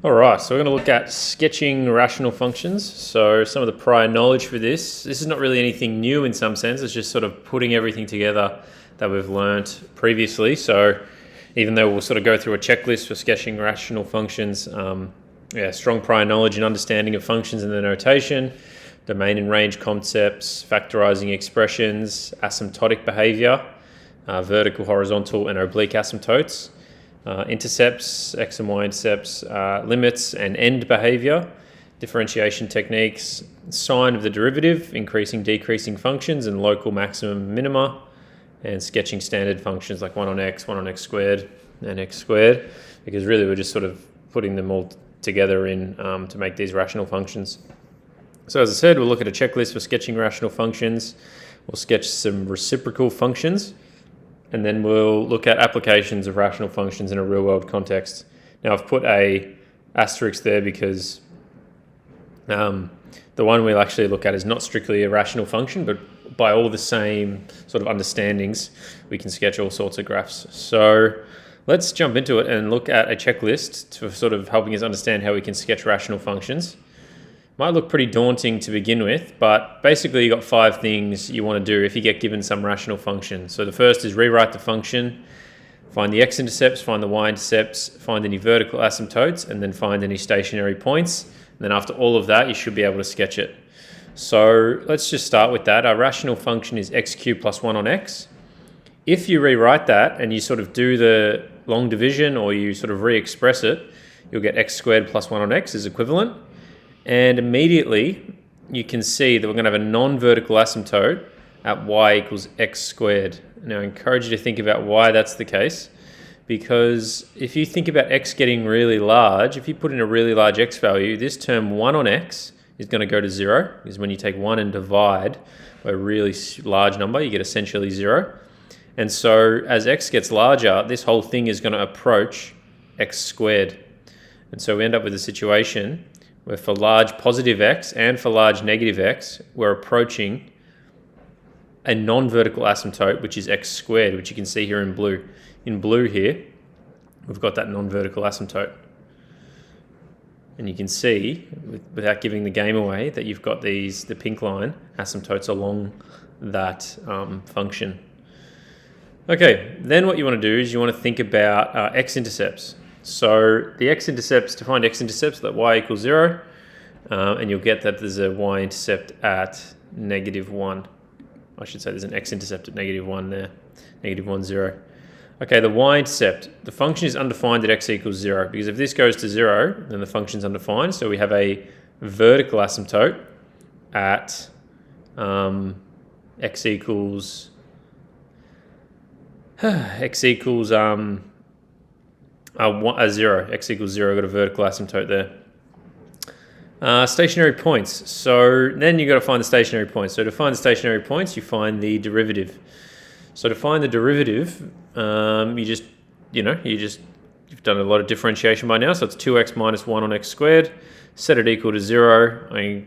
All right, so we're going to look at sketching rational functions. So some of the prior knowledge for this is not really anything new in some sense. It's just sort of putting everything together that we've learned previously. So even though we'll sort of go through a checklist for sketching rational functions, strong prior knowledge and understanding of functions and their notation, domain and range concepts, factorizing expressions, asymptotic behavior, vertical, horizontal, and oblique asymptotes. Intercepts, x and y intercepts, limits and end behavior, differentiation techniques, sign of the derivative, increasing, decreasing functions, and local maximum minima, and sketching standard functions like 1 on x squared, and x squared, because really we're just sort of putting them all together in to make these rational functions. So as I said, we'll look at a checklist for sketching rational functions. We'll sketch some reciprocal functions. And then we'll look at applications of rational functions in a real-world context. Now, I've put a asterisk there because the one we'll actually look at is not strictly a rational function, but by all the same sort of understandings, we can sketch all sorts of graphs. So let's jump into it and look at a checklist for sort of helping us understand how we can sketch rational functions. Might look pretty daunting to begin with, but basically you've got 5 things you want to do if you get given some rational function. So the first is rewrite the function, find the x-intercepts, find the y-intercepts, find any vertical asymptotes, and then find any stationary points. And then after all of that, you should be able to sketch it. So let's just start with that. Our rational function is x cubed plus 1 on x. If you rewrite that and you sort of do the long division or you sort of re-express it, you'll get x squared plus 1 on x is equivalent. And immediately you can see that we're going to have a non-vertical asymptote at y equals x squared. Now I encourage you to think about why that's the case, because if you think about x getting really large, if you put in a really large x value, this term 1 on x is going to go to 0, because when you take 1 and divide by a really large number, you get essentially 0. And so as x gets larger, this whole thing is going to approach x squared. And so we end up with a situation where for large positive x and for large negative x, we're approaching a non-vertical asymptote, which is x squared, which you can see here in blue. In blue here, we've got that non-vertical asymptote. And you can see, without giving the game away, that you've got the pink line asymptotes along that function. Okay, then what you want to do is you want to think about x-intercepts. So the x-intercepts, to find x-intercepts, let y equals 0, and you'll get that there's a y-intercept at -1. I should say there's an x-intercept at -1 there, -1, 0. Okay, the y-intercept, the function is undefined at x equals 0, because if this goes to 0, then the function's undefined. So we have a vertical asymptote at x equals 0, x equals 0, got a vertical asymptote there. Stationary points. So then you've got to find the stationary points. So to find the stationary points, you find the derivative. So to find the derivative, you've done a lot of differentiation by now. So it's 2x minus 1 on x squared. Set it equal to 0. I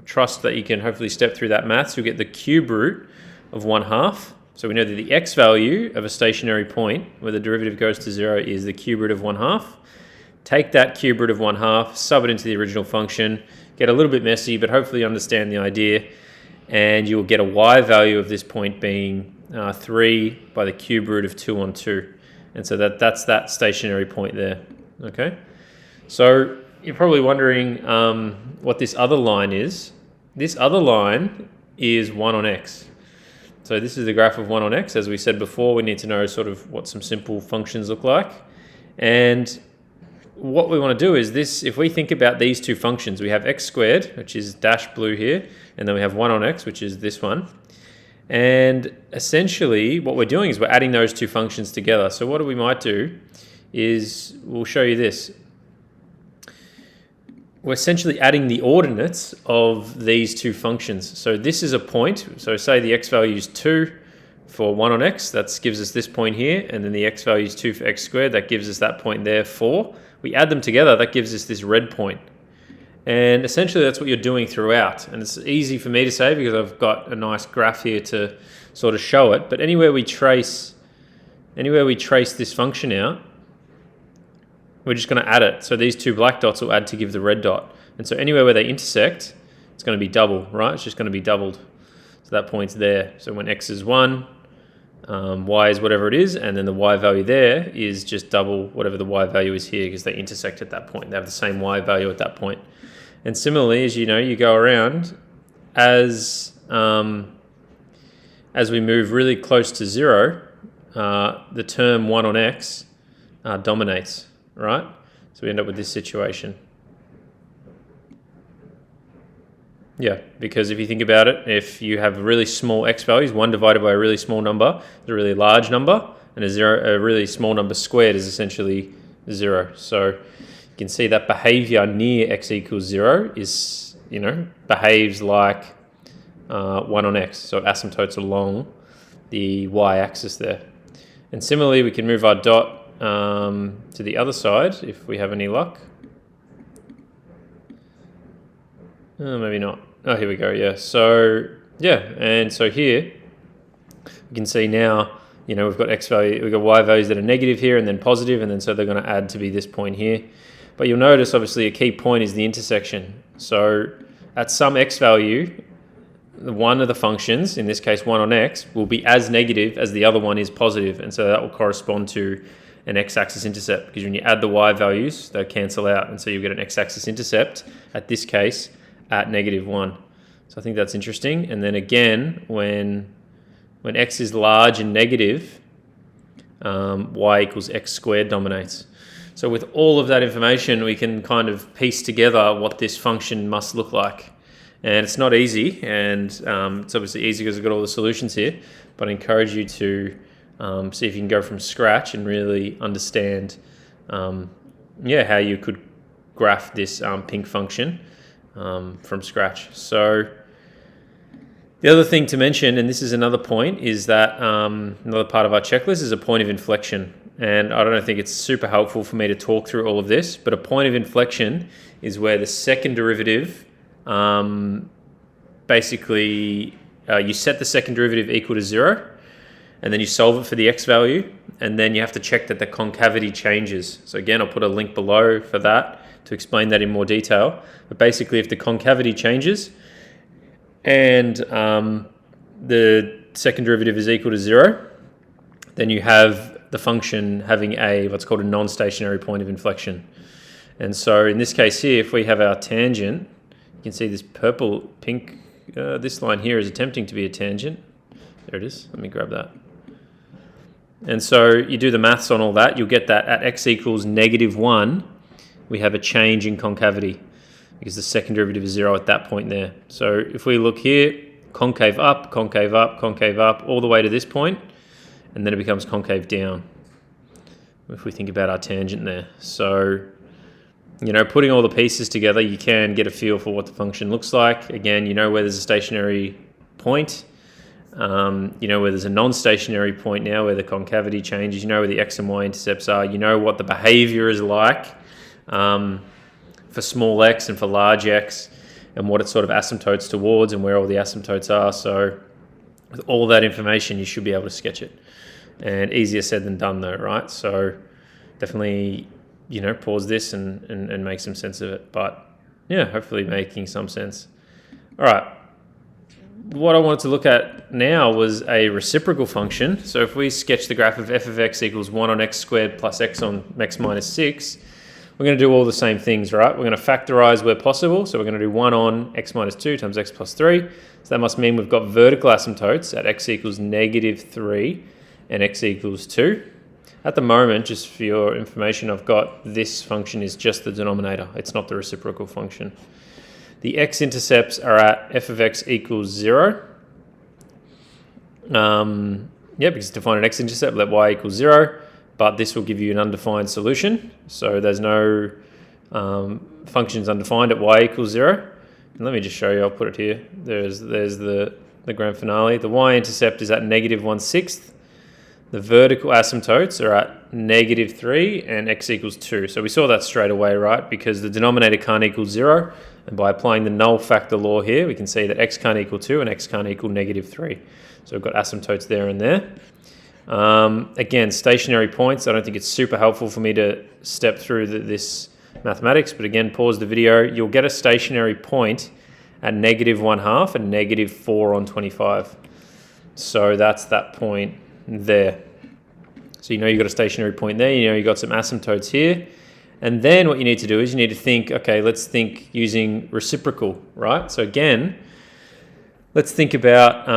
trust that you can hopefully step through that maths. You'll get the cube root of 1/2. So we know that the x value of a stationary point where the derivative goes to 0 is the cube root of 1/2. Take that cube root of 1/2, sub it into the original function, get a little bit messy, but hopefully you understand the idea, and you'll get a y value of this point being 3 by the cube root of 2 on 2. And so that's that stationary point there, okay? So you're probably wondering what this other line is. This other line is 1 on x. So this is the graph of 1 on x. As we said before, we need to know sort of what some simple functions look like. And what we want to do is this, if we think about these two functions, we have x squared, which is dash blue here, and then we have 1 on x, which is this one. And essentially what we're doing is we're adding those two functions together. So what we might do is we'll show you this. We're essentially adding the ordinates of these two functions. So this is a point. So say the x value is 2 for 1 on x. That gives us this point here. And then the x value is 2 for x squared. That gives us that point there, 4. We add them together. That gives us this red point. And essentially that's what you're doing throughout. And it's easy for me to say because I've got a nice graph here to sort of show it. But anywhere we trace this function out, we're just going to add it. So these two black dots will add to give the red dot. And so anywhere where they intersect, it's going to be double, right? It's just going to be doubled. So that point's there. So when x is 1, y is whatever it is, and then the y value there is just double whatever the y value is here because they intersect at that point. They have the same y value at that point. And similarly, as you know, you go around, as we move really close to 0, the term 1 on x dominates, right? So we end up with this situation. Yeah, because if you think about it, if you have really small x values, 1 divided by a really small number is a really large number, and a really small number squared is essentially 0. So you can see that behavior near x equals 0 is, behaves like 1 on x. So it asymptotes along the y-axis there. And similarly, we can move our dot to the other side if we have any luck. Maybe not. Oh, here we go. Yeah. So and so here you can see now, we've got x value, we've got y values that are negative here and then positive, and then so they're going to add to be this point here. But you'll notice, obviously, a key point is the intersection. So at some x value, one of the functions, in this case 1 on x, will be as negative as the other one is positive, and so that will correspond to an x-axis intercept, because when you add the y values, they cancel out, and so you get an x-axis intercept, at this case, at -1. So I think that's interesting. And then again, when x is large and negative, y equals x squared dominates. So with all of that information, we can kind of piece together what this function must look like. And it's not easy, and it's obviously easy because I've got all the solutions here, but I encourage you to see if you can go from scratch and really understand how you could graph this pink function from scratch. So the other thing to mention, and this is another point, is that another part of our checklist is a point of inflection. And I don't think it's super helpful for me to talk through all of this, but a point of inflection is where the second derivative, basically you set the second derivative equal to 0, and then you solve it for the x value, and then you have to check that the concavity changes. So again, I'll put a link below for that to explain that in more detail. But basically, if the concavity changes and the second derivative is equal to 0, then you have the function having what's called a non-stationary point of inflection. And so in this case here, if we have our tangent, you can see this pink, this line here is attempting to be a tangent. There it is. Let me grab that. And so you do the maths on all that, you'll get that at x equals -1, we have a change in concavity because the second derivative is 0 at that point there. So if we look here, concave up, concave up, concave up, all the way to this point, and then it becomes concave down, if we think about our tangent there. So, putting all the pieces together, you can get a feel for what the function looks like. Again, where there's a stationary point, where there's a non-stationary point now where the concavity changes, where the x and y intercepts are, what the behavior is like for small x and for large x, and what it sort of asymptotes towards and where all the asymptotes are. So with all that information, you should be able to sketch it. And easier said than done though, right? So definitely, pause this and make some sense of it. But yeah, hopefully making some sense. All right. What I wanted to look at now was a reciprocal function. So if we sketch the graph of f of x equals 1 on x squared plus x on x minus 6, we're going to do all the same things, right? We're going to factorize where possible. So we're going to do 1 on x minus 2 times x plus 3. So that must mean we've got vertical asymptotes at x equals -3 and x equals 2. At the moment, just for your information, I've got this function is just the denominator. It's not the reciprocal function. The x-intercepts are at f of x equals 0. Because to find an x-intercept, let y equals 0. But this will give you an undefined solution. So there's no functions undefined at y equals 0. And let me just show you. I'll put it here. There's the grand finale. The y-intercept is at -1/6. The vertical asymptotes are at -3 and x equals 2. So we saw that straight away, right? Because the denominator can't equal 0. And by applying the null factor law here, we can see that x can't equal 2 and x can't equal -3. So we've got asymptotes there and there. Again, stationary points. I don't think it's super helpful for me to step through this mathematics, but again, pause the video. You'll get a stationary point at -1/2 and -4 on 25. So that's that point there. So you know you've got a stationary point there, you know you've got some asymptotes here. And then what you need to do is you need to think, okay, let's think using reciprocal, right? So again, let's think about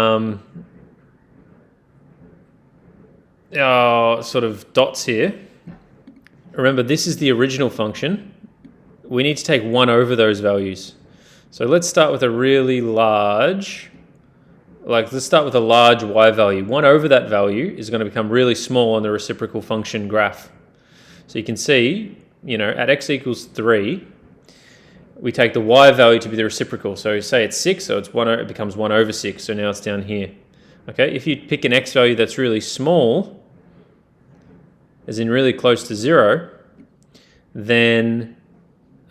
our sort of dots here. Remember, this is the original function. We need to take 1 over those values. So let's start with a really large, let's start with a large y value. 1 over that value is going to become really small on the reciprocal function graph. So you can see, you know, at x equals 3, we take the y value to be the reciprocal. So say it's 6, so it becomes 1 over 6. So now it's down here. Okay, if you pick an x value that's really small, as in really close to 0, then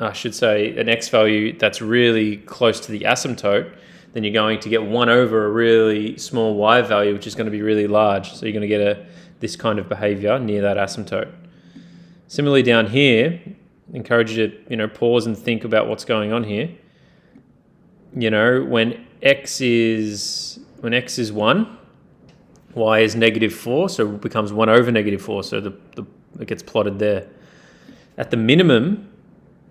I should say an x value that's really close to the asymptote, then you're going to get 1 over a really small y value, which is going to be really large. So you're going to get this kind of behavior near that asymptote. Similarly down here, I encourage you to, you know, pause and think about what's going on here. You know, when x is 1, y is -4, so it becomes 1 over -4, so it gets plotted there. At the minimum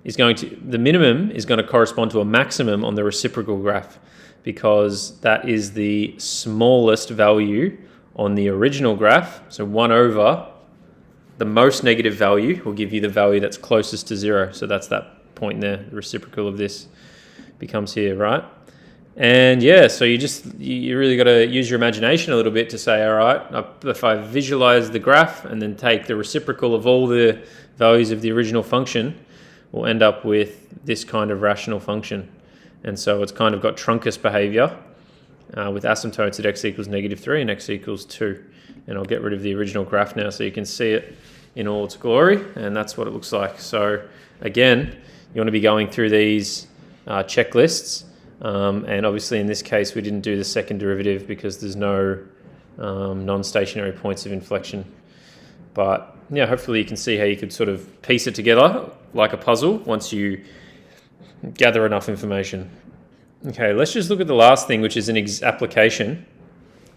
is going to correspond to a maximum on the reciprocal graph, because that is the smallest value on the original graph. So 1 over the most negative value will give you the value that's closest to 0. So that's that point there. The reciprocal of this becomes here, right? And yeah, so you really got to use your imagination a little bit to say, all right, if I visualize the graph and then take the reciprocal of all the values of the original function, we'll end up with this kind of rational function. And so it's kind of got truncus behavior with asymptotes at x equals -3 and x equals 2. And I'll get rid of the original graph now so you can see it in all its glory, and that's what it looks like. So again, you want to be going through these checklists. And obviously in this case, we didn't do the second derivative because there's no non-stationary points of inflection. But yeah, hopefully you can see how you could sort of piece it together like a puzzle once you gather enough information. Okay, let's just look at the last thing, which is an application.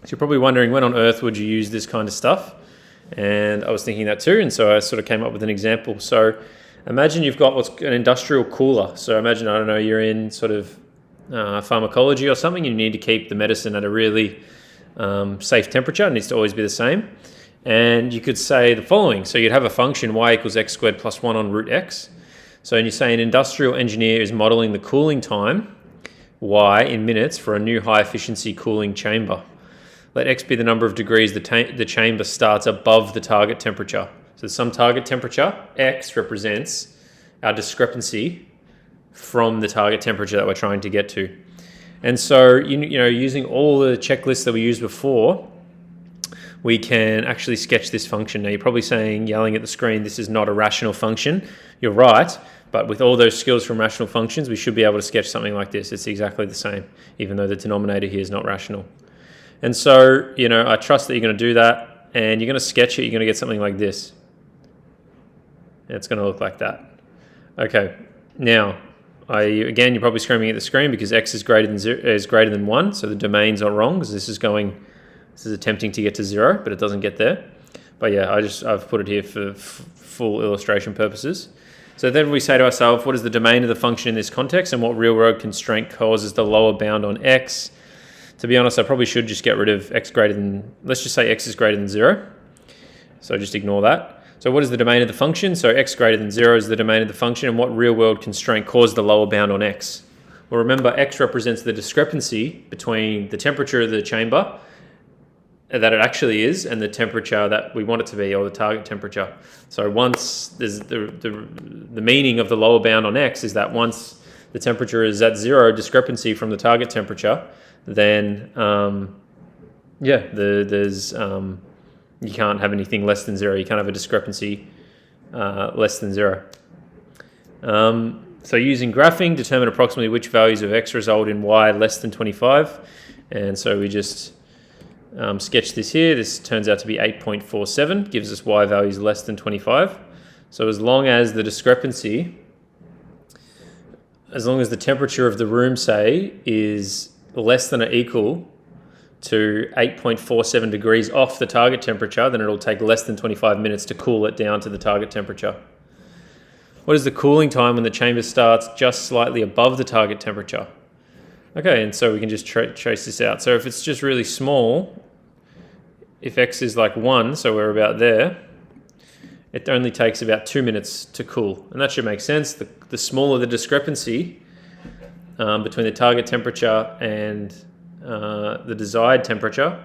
So you're probably wondering, when on earth would you use this kind of stuff? And I was thinking that too, and so I sort of came up with an example. So imagine you've got what's an industrial cooler. So imagine, I don't know, you're in sort of pharmacology or something. You need to keep the medicine at a really safe temperature. It needs to always be the same. And you could say the following. So you'd have a function y equals x squared plus 1 on root x. So you say an industrial engineer is modeling the cooling time y in minutes for a new high efficiency cooling chamber. Let x be the number of degrees the chamber starts above the target temperature. So some target temperature, x, represents our discrepancy from the target temperature that we're trying to get to. And so, you know, using all the checklists that we used before, we can actually sketch this function. Now, you're probably saying, yelling at the screen, this is not a rational function. You're right, but with all those skills from rational functions, we should be able to sketch something like this. It's exactly the same, even though the denominator here is not rational. And so, you know, I trust that you're going to do that, and you're going to sketch it. You're going to get something like this. And it's going to look like that. Okay, now, again, you're probably screaming at the screen because x is greater than 1, so the domains are wrong, because this is attempting to get to 0, but it doesn't get there. But yeah, I've put it here for full illustration purposes. So then we say to ourselves, what is the domain of the function in this context, and what real-world constraint causes the lower bound on x? To be honest, I probably should just get rid of x greater than, let's just say x is greater than 0. So just ignore that. So what is the domain of the function? So x greater than 0 is the domain of the function, and what real-world constraint caused the lower bound on x? Well, remember, x represents the discrepancy between the temperature of the chamber that it actually is and the temperature that we want it to be, or the target temperature. So once there's the meaning of the lower bound on x is that once the temperature is at 0 discrepancy from the target temperature, then you can't have anything less than 0. You can't have a discrepancy less than 0. So using graphing, determine approximately which values of x result in y less than 25. And so we just sketch this here. This turns out to be 8.47, gives us y values less than 25. So as long as the discrepancy, as long as the temperature of the room, say, is less than or equal to 8.47 degrees off the target temperature, then it'll take less than 25 minutes to cool it down to the target temperature. What is the cooling time when the chamber starts just slightly above the target temperature? Okay, and so we can just trace this out. So if it's just really small, if x is like 1, so we're about there, it only takes about 2 minutes to cool. And that should make sense. The smaller the discrepancy between the target temperature and the desired temperature,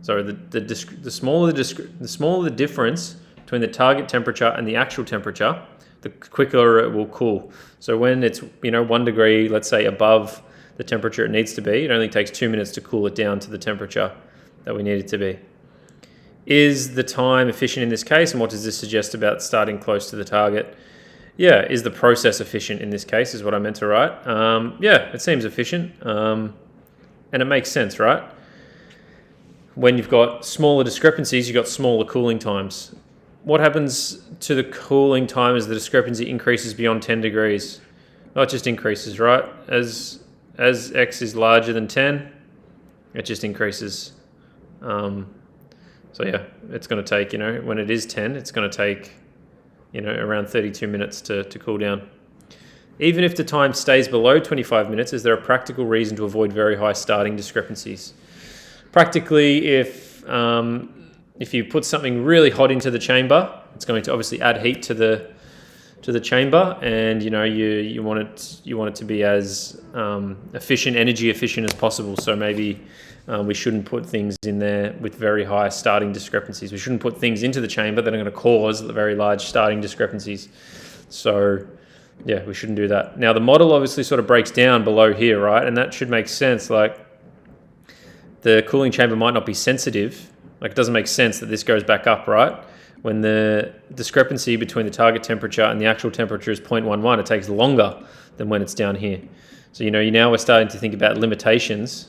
sorry, the smaller the difference between the target temperature and the actual temperature, the quicker it will cool. So when it's 1 degree, let's say, above the temperature it needs to be, it only takes 2 minutes to cool it down to the temperature that we need it to be. Is the time efficient in this case, and what does this suggest about starting close to the target? Yeah, is the process efficient in this case is what I meant to write. Yeah, it seems efficient, and it makes sense, right? When you've got smaller discrepancies, you've got smaller cooling times. What happens to the cooling time as the discrepancy increases beyond 10 degrees? Well, it just increases, right? As x is larger than 10, it just increases. So yeah, it's going to take, when it is 10, it's going to take, around 32 minutes to cool down. Even if the time stays below 25 minutes, is there a practical reason to avoid very high starting discrepancies? Practically, if you put something really hot into the chamber, it's going to obviously add heat to the chamber, and you want it to be as energy efficient as possible. So maybe we shouldn't put things in there with very high starting discrepancies. We shouldn't put things into the chamber that are going to cause very large starting discrepancies. So yeah, we shouldn't do that. Now the model obviously sort of breaks down below here, right? And that should make sense. Like the cooling chamber might not be sensitive. Like it doesn't make sense that this goes back up, right? When the discrepancy between the target temperature and the actual temperature is 0.11, it takes longer than when it's down here. So, now we're starting to think about limitations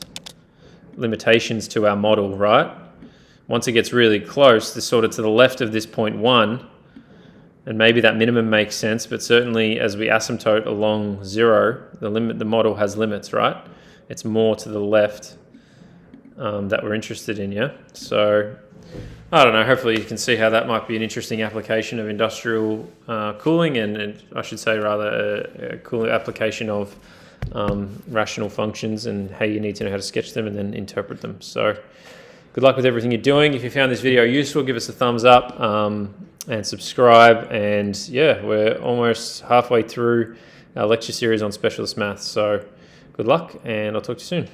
to our model, right? Once it gets really close, this sort of to the left of this 0.1, and maybe that minimum makes sense, but certainly as we asymptote along 0, the model has limits, right? It's more to the left that we're interested in, yeah? So I don't know, hopefully you can see how that might be an interesting application of industrial cooling, and I should say rather a cool application of rational functions and how you need to know how to sketch them and then interpret them. So good luck with everything you're doing. If you found this video useful, give us a thumbs up and subscribe. And yeah, we're almost halfway through our lecture series on specialist maths. So good luck, and I'll talk to you soon.